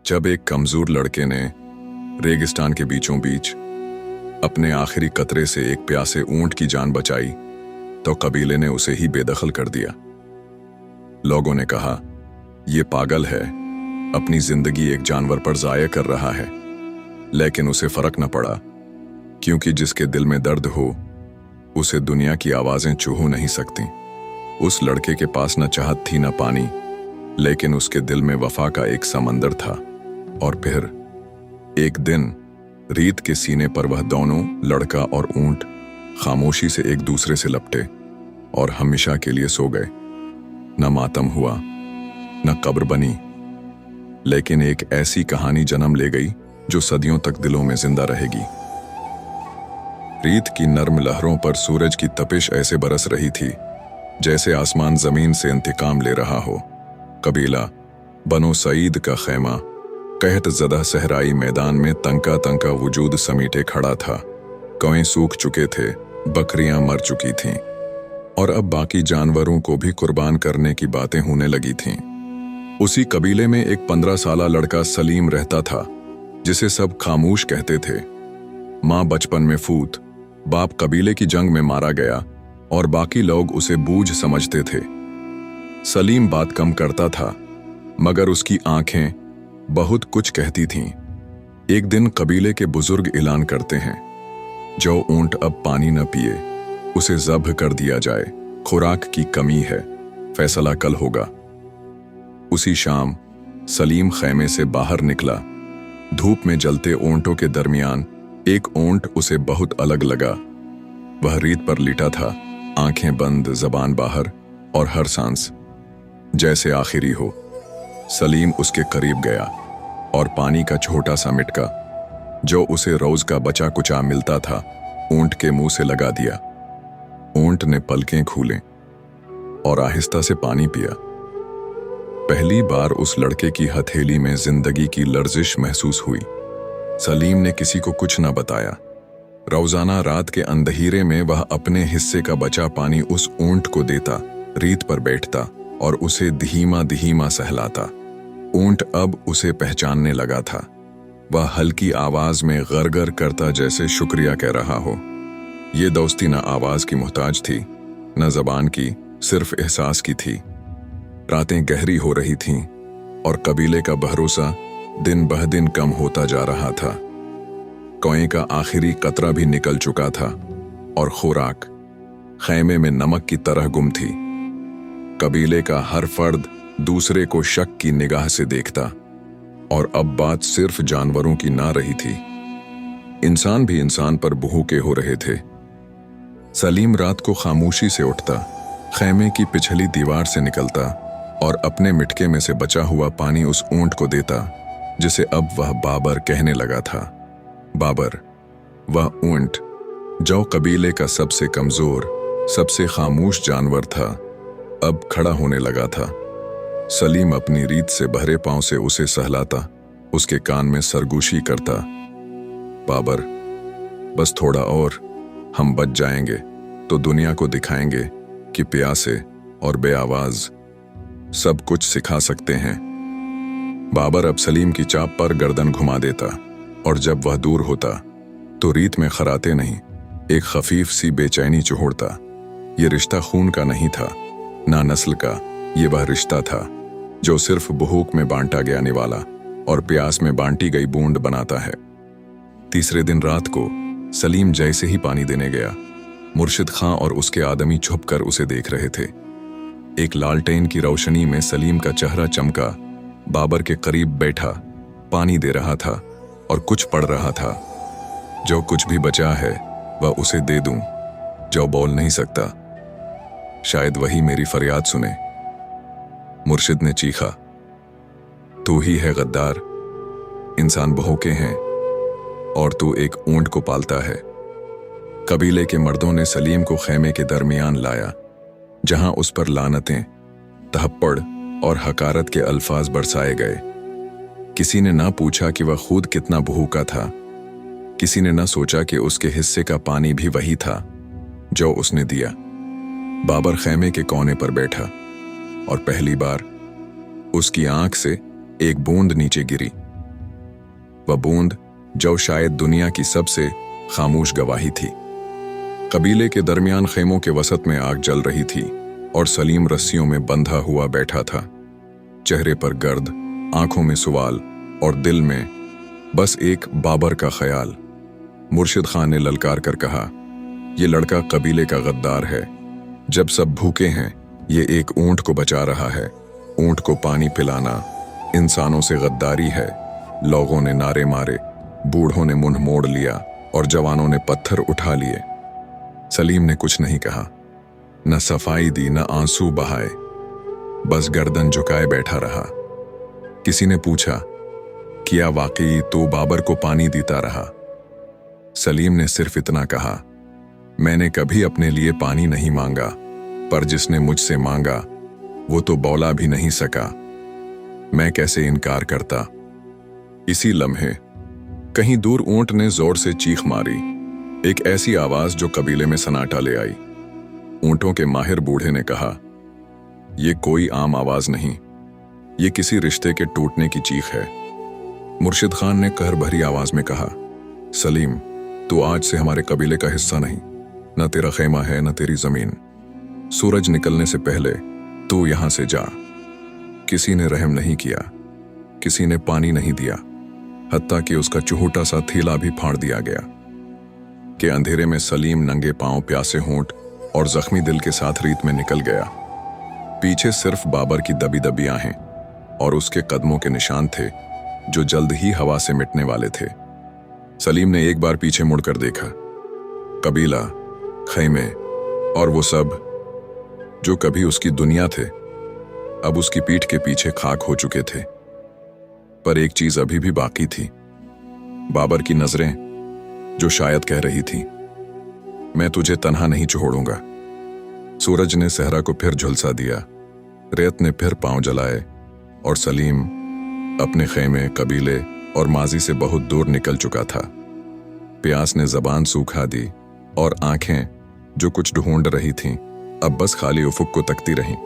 जब एक कमजोर लड़के ने रेगिस्तान के बीचों बीच अपने आखिरी कतरे से एक प्यासे ऊंट की जान बचाई तो कबीले ने उसे ही बेदखल कर दिया। लोगों ने कहा, यह पागल है, अपनी जिंदगी एक जानवर पर जाया कर रहा है। लेकिन उसे फर्क न पड़ा, क्योंकि जिसके दिल में दर्द हो उसे दुनिया की आवाजें छू नहीं सकती। उस लड़के के पास न चाहत थी न पानी, लेकिन उसके दिल में वफा का एक समंदर था। और फिर एक दिन रीत के सीने पर वह दोनों, लड़का और ऊंट, खामोशी से एक दूसरे से लपटे और हमेशा के लिए सो गए। न मातम हुआ, न कब्र बनी, लेकिन एक ऐसी कहानी जन्म ले गई जो सदियों तक दिलों में जिंदा रहेगी। रीत की नर्म लहरों पर सूरज की तपिश ऐसे बरस रही थी जैसे आसमान जमीन से इंतकाम ले रहा हो। कबीला बनो सईद का खैमा कहत ज़दा सहराई मैदान में तंका तंका वजूद समीटे खड़ा था। कौएं सूख चुके थे, बकरियां मर चुकी थीं, और अब बाकी जानवरों को भी कुर्बान करने की बातें होने लगी थीं। उसी कबीले में एक 15 साला लड़का सलीम रहता था, जिसे सब खामोश कहते थे। माँ बचपन में फूत, बाप कबीले की जंग में मारा गया और बाकी लोग उसे बूझ समझते थे। सलीम बात कम करता था, मगर उसकी आंखें बहुत कुछ कहती थीं। एक दिन कबीले के बुजुर्ग ऐलान करते हैं, जो ऊंट अब पानी न पिए उसे ज़ब्ह कर दिया जाए, खुराक की कमी है, फैसला कल होगा। उसी शाम सलीम खैमे से बाहर निकला। धूप में जलते ऊंटों के दरमियान एक ऊंट उसे बहुत अलग लगा। वह रीत पर लेटा था, आंखें बंद, जबान बाहर, और हर सांस जैसे आखिरी हो। सलीम उसके करीब गया और पानी का छोटा सा मिटका, जो उसे रोज का बचा कुचा मिलता था, ऊंट के मुंह से लगा दिया। ऊंट ने पलकें खोले और आहिस्ता से पानी पिया। पहली बार उस लड़के की हथेली में जिंदगी की लर्जिश महसूस हुई। सलीम ने किसी को कुछ न बताया। रोजाना रात के अंधेरे में वह अपने हिस्से का बचा पानी उस ऊंट को देता, रीत पर बैठता और उसे धीमा धीमा सहलाता। ऊंट अब उसे पहचानने लगा था। वह हल्की आवाज में गरगर करता जैसे शुक्रिया कह रहा हो। ये दोस्ती न आवाज की मोहताज थी, न जबान की, सिर्फ एहसास की थी। रातें गहरी हो रही थीं और कबीले का भरोसा दिन बह दिन कम होता जा रहा था। कौएं का आखिरी कतरा भी निकल चुका था और खुराक खैमे में नमक की तरह गुम थी। कबीले का हर फर्द दूसरे को शक की निगाह से देखता, और अब बात सिर्फ जानवरों की ना रही थी, इंसान भी इंसान पर भूखे हो रहे थे। सलीम रात को खामोशी से उठता, खैमे की पिछली दीवार से निकलता और अपने मिटके में से बचा हुआ पानी उस ऊंट को देता, जिसे अब वह बाबर कहने लगा था। बाबर, वह ऊंट जो कबीले का सबसे कमजोर, सबसे खामोश जानवर था, अब खड़ा होने लगा था। सलीम अपनी रीत से भरे पांव से उसे सहलाता, उसके कान में सरगोशी करता। बाबर, बस थोड़ा और, हम बच जाएंगे तो दुनिया को दिखाएंगे कि प्यासे और बेआवाज सब कुछ सिखा सकते हैं। बाबर अब सलीम की चाप पर गर्दन घुमा देता, और जब वह दूर होता तो रीत में खराते नहीं, एक खफीफ सी बेचैनी चुहोड़ता। ये रिश्ता खून का नहीं था, ना नस्ल का, ये वह रिश्ता था जो सिर्फ भूख में बांटा गया निवाला और प्यास में बांटी गई बूंद बनाता है। तीसरे दिन रात को सलीम जैसे ही पानी देने गया, मुर्शिद खां और उसके आदमी छुपकर उसे देख रहे थे। एक लालटेन की रोशनी में सलीम का चेहरा चमका, बाबर के करीब बैठा, पानी दे रहा था और कुछ पढ़ रहा था। जो कुछ भी बचा है वह उसे दे दूं, जो बोल नहीं सकता, शायद वही मेरी फरियाद सुने। मुर्शिद ने चीखा, तू ही है गद्दार, इंसान भूखे हैं और तू एक ऊंट को पालता है। कबीले के मर्दों ने सलीम को खैमे के दरमियान लाया, जहां उस पर लानतें, तहप्पड़ और हकारत के अल्फाज बरसाए गए। किसी ने ना पूछा कि वह खुद कितना भूखा था, किसी ने ना सोचा कि उसके हिस्से का पानी भी वही था जो उसने दिया। बाबर खैमे के कोने पर बैठा और पहली बार उसकी आंख से एक बूंद नीचे गिरी। वह बूंद जो शायद दुनिया की सबसे खामोश गवाही थी। कबीले के दरमियान खेमों के वसत में आग जल रही थी और सलीम रस्सियों में बंधा हुआ बैठा था। चेहरे पर गर्द, आंखों में सवाल और दिल में बस एक बाबर का ख्याल। मुर्शिद खान ने ललकार कर कहा, ये लड़का कबीले का गद्दार है। जब सब भूखे हैं, ये एक ऊंट को बचा रहा है। ऊंट को पानी पिलाना इंसानों से गद्दारी है। लोगों ने नारे मारे, बूढ़ों ने मुंह मोड़ लिया और जवानों ने पत्थर उठा लिए। सलीम ने कुछ नहीं कहा, न सफाई दी, न आंसू बहाए, बस गर्दन झुकाए बैठा रहा। किसी ने पूछा, क्या वाकई तो बाबर को पानी देता रहा? सलीम ने सिर्फ इतना कहा, मैंने कभी अपने लिए पानी नहीं मांगा, पर जिसने मुझसे मांगा वो तो बौला भी नहीं सका। मैं कैसे इनकार करता। इसी लम्हे कहीं दूर ऊंट ने जोर से चीख मारी, एक ऐसी आवाज जो कबीले में सन्नाटा ले आई। ऊंटों के माहिर बूढ़े ने कहा, ये कोई आम आवाज नहीं, ये किसी रिश्ते के टूटने की चीख है। मुर्शिद खान ने कहर भरी आवाज में कहा, सलीम, तू आज से हमारे कबीले का हिस्सा नहीं। न तेरा खेमा है, न तेरी जमीन। सूरज निकलने से पहले तू यहां से जा। किसी ने रहम नहीं किया, किसी ने पानी नहीं दिया, हत्ता कि उसका चुहूटा सा थैला भी फाड़ दिया गया। कि अंधेरे में सलीम नंगे पांव, प्यासे होंठ और जख्मी दिल के साथ रीत में निकल गया। पीछे सिर्फ बाबर की दबी दबी आहें और उसके कदमों के निशान थे जो जल्द ही हवा से मिटने वाले थे। सलीम ने एक बार पीछे मुड़कर देखा। कबीला, खैमे और वो सब जो कभी उसकी दुनिया थे, अब उसकी पीठ के पीछे खाक हो चुके थे। पर एक चीज अभी भी बाकी थी, बाबर की नजरें जो शायद कह रही थी, मैं तुझे तन्हा नहीं छोड़ूंगा। सूरज ने सहरा को फिर झुलसा दिया, रेत ने फिर पांव जलाए और सलीम अपने खेमे, कबीले और माजी से बहुत दूर निकल चुका था। प्यास ने जबान सूखा दी और आंखें जो कुछ ढूंढ रही थीं, अब बस खाली उफुक को तकती रहीं।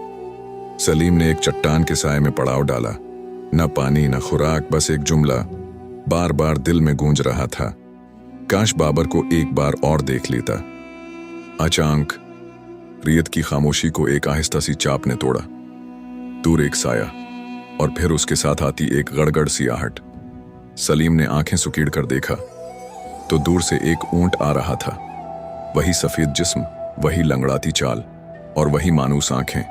सलीम ने एक चट्टान के साए में पड़ाव डाला। न पानी, न खुराक, बस एक जुमला बार बार दिल में गूंज रहा था, काश बाबर को एक बार और देख लेता। अचानक रियत की खामोशी को एक आहिस्ता सी चाप ने तोड़ा। दूर एक साया और फिर उसके साथ आती एक गड़गड़ सी आहट। सलीम ने आंखें सुकीड़ कर देखा तो दूर से एक ऊंट आ रहा था। वही सफेद जिस्म, वही लंगड़ाती चाल और वही मानूस आंखें।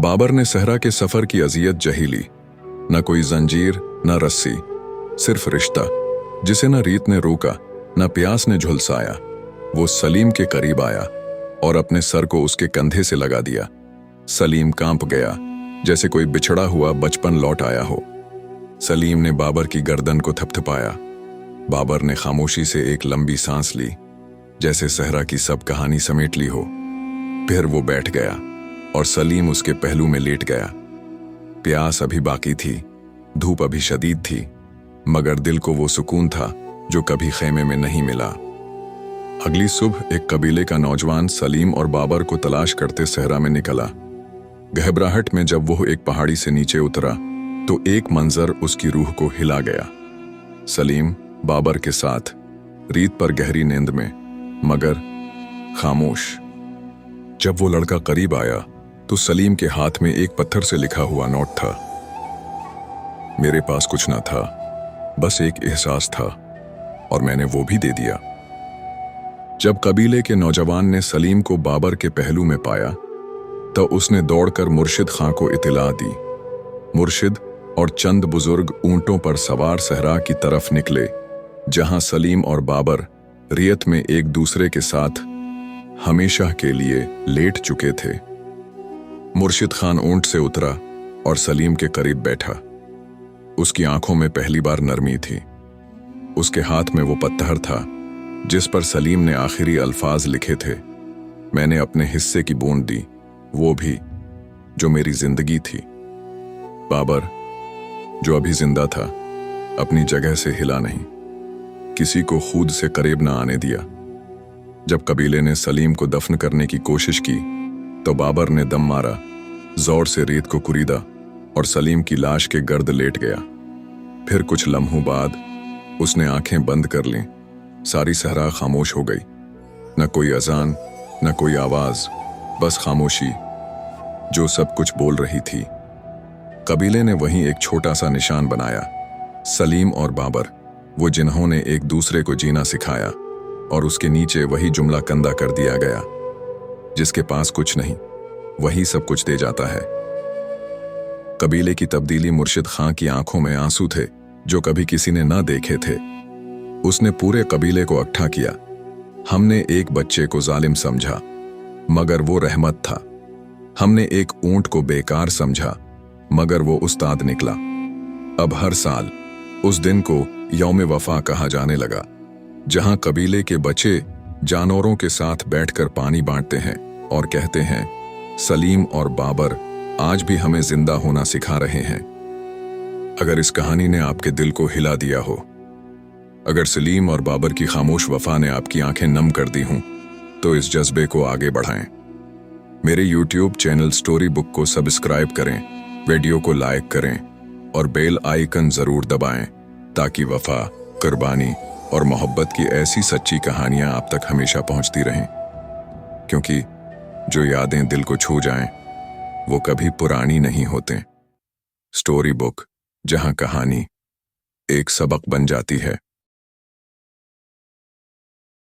बाबर ने सहरा के सफर की अजियत जही ली। न कोई जंजीर, न रस्सी, सिर्फ रिश्ता जिसे न रीत ने रोका, न प्यास ने झुलसाया। वो सलीम के करीब आया और अपने सर को उसके कंधे से लगा दिया। सलीम कांप गया, जैसे कोई बिछड़ा हुआ बचपन लौट आया हो। सलीम ने बाबर की गर्दन को थपथपाया। बाबर ने खामोशी से एक लंबी सांस ली, जैसे सहरा की सब कहानी समेट ली हो। फिर वो बैठ गया और सलीम उसके पहलू में लेट गया। प्यास अभी बाकी थी, धूप अभी शदीद थी, मगर दिल को वो सुकून था जो कभी खेमे में नहीं मिला। अगली सुबह एक कबीले का नौजवान सलीम और बाबर को तलाश करते सहरा में निकला। घबराहट में जब वो एक पहाड़ी से नीचे उतरा तो एक मंजर उसकी रूह को हिला गया। सलीम बाबर के साथ रीत पर गहरी नींद में, मगर खामोश। जब वो लड़का करीब आया तो सलीम के हाथ में एक पत्थर से लिखा हुआ नोट था। मेरे पास कुछ ना था, बस एक एहसास था और मैंने वो भी दे दिया। जब कबीले के नौजवान ने सलीम को बाबर के पहलू में पाया तो उसने दौड़कर मुर्शिद खां को इत्तला दी। मुर्शिद और चंद बुजुर्ग ऊंटों पर सवार सहरा की तरफ निकले, जहां सलीम और बाबर रियत में एक दूसरे के साथ हमेशा के लिए लेट चुके थे। मुर्शिद खान ऊंट से उतरा और सलीम के करीब बैठा। उसकी आंखों में पहली बार नरमी थी। उसके हाथ में वो पत्थर था जिस पर सलीम ने आखिरी अल्फाज लिखे थे, मैंने अपने हिस्से की बूंद दी, वो भी जो मेरी जिंदगी थी। बाबर जो अभी जिंदा था, अपनी जगह से हिला नहीं, किसी को खुद से करीब ना आने दिया। जब कबीले ने सलीम को दफन करने की कोशिश की तो बाबर ने दम मारा, जोर से रेत को कुरीदा और सलीम की लाश के गर्द लेट गया। फिर कुछ लम्हों बाद उसने आंखें बंद कर लीं। सारी सहरा खामोश हो गई। न कोई अजान, न कोई आवाज, बस खामोशी जो सब कुछ बोल रही थी। कबीले ने वहीं एक छोटा सा निशान बनाया। सलीम और बाबर, वो जिन्होंने एक दूसरे को जीना सिखाया, और उसके नीचे वही जुमला कंदा कर दिया गया, जिसके पास कुछ नहीं वही सब कुछ दे जाता है। कबीले की तब्दीली मुर्शिद खां की आंखों में आंसू थे जो कभी किसी ने ना देखे थे। उसने पूरे कबीले को इकट्ठा किया। हमने एक बच्चे को जालिम समझा, मगर वो रहमत था। हमने एक ऊंट को बेकार समझा, मगर वो उस्ताद निकला। अब हर साल उस दिन को यौम वफा कहा जाने लगा, जहां कबीले के बच्चे जानवरों के साथ बैठकर पानी बांटते हैं और कहते हैं, सलीम और बाबर आज भी हमें जिंदा होना सिखा रहे हैं। अगर इस कहानी ने आपके दिल को हिला दिया हो, अगर सलीम और बाबर की खामोश वफा ने आपकी आंखें नम कर दी हों, तो इस जज्बे को आगे बढ़ाएं। मेरे YouTube चैनल स्टोरी बुक को सब्सक्राइब करें, वीडियो को लाइक करें और बेल आइकन जरूर दबाएं, ताकि वफा, कुर्बानी और मोहब्बत की ऐसी सच्ची कहानियां आप तक हमेशा पहुंचती रहें। क्योंकि जो यादें दिल को छू जाएं, वो कभी पुरानी नहीं होते। स्टोरी बुक, जहां कहानी एक सबक बन जाती है।